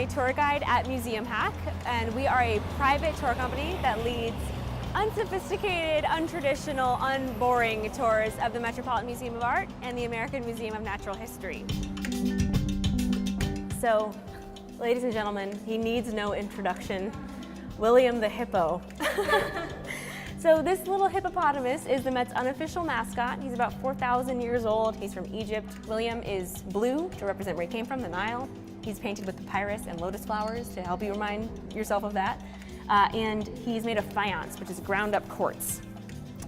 a tour guide at Museum Hack, and we are a private tour company that leads unsophisticated, untraditional, unboring tours of the Metropolitan Museum of Art and the American Museum of Natural History. So, ladies and gentlemen, he needs no introduction, William the Hippo. So this little hippopotamus is the Met's unofficial mascot. He's about 4,000 years old. He's from Egypt. William is blue to represent where he came from, the Nile. He's painted with papyrus and lotus flowers to help you remind yourself of that. And he's made of faience, which is ground up quartz.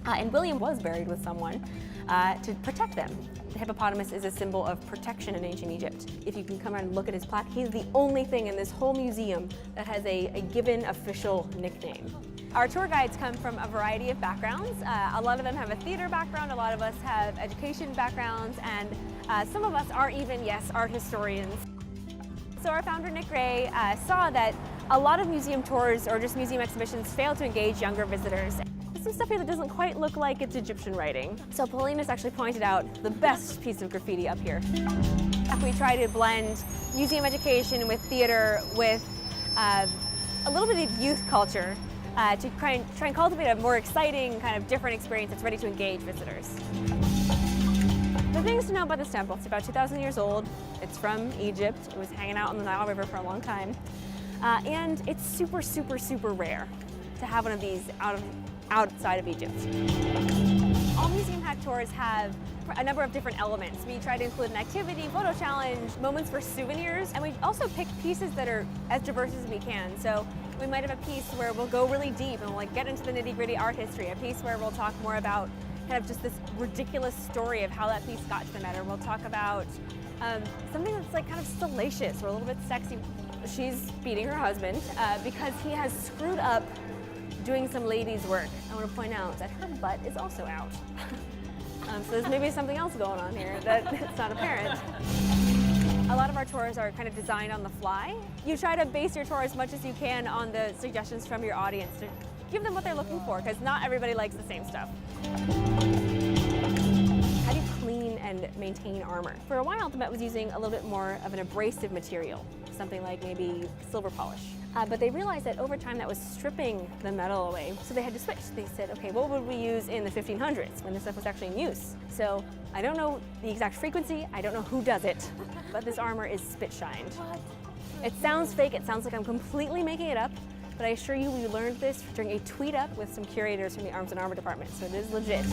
And William was buried with someone to protect them. The hippopotamus is a symbol of protection in ancient Egypt. If you can come around and look at his plaque, he's the only thing in this whole museum that has a given official nickname. Our tour guides come from a variety of backgrounds. A lot of them have a theater background, a lot of us have education backgrounds, and some of us are even, yes, art historians. So our founder, Nick Gray, saw that a lot of museum tours or just museum exhibitions fail to engage younger visitors. There's some stuff here that doesn't quite look like it's Egyptian writing. So Paulinus actually pointed out the best piece of graffiti up here. We try to blend museum education with theater, with a little bit of youth culture, to try and cultivate a more exciting, kind of different experience that's ready to engage visitors. The things to know about this temple: it's about 2,000 years old. It's from Egypt. It was hanging out on the Nile River for a long time. And it's super, super, super rare to have one of these outside of Egypt. All Museum Hack tours have a number of different elements. We try to include an activity, photo challenge, moments for souvenirs, and we also pick pieces that are as diverse as we can. So we might have a piece where we'll go really deep and we'll get into the nitty-gritty art history, a piece where we'll talk more about kind of just this ridiculous story of how that piece got to the Met, or we'll talk about something that's like kind of salacious or a little bit sexy. She's beating her husband because he has screwed up doing some ladies' work. I want to point out that her butt is also out. So there's maybe something else going on here that it's not apparent. A lot of our tours are kind of designed on the fly. You try to base your tour as much as you can on the suggestions from your audience to give them what they're looking for, because not everybody likes the same stuff. How do you clean and maintain armor? For a while, the Met was using a little bit more of an abrasive material, something like maybe silver polish. But they realized that over time that was stripping the metal away, so they had to switch. They said, okay, what would we use in the 1500s when this stuff was actually in use? So I don't know the exact frequency, I don't know who does it, but this armor is spit shined. What? It sounds fake, it sounds like I'm completely making it up, but I assure you we learned this during a tweet up with some curators from the Arms and Armor department, so it is legit.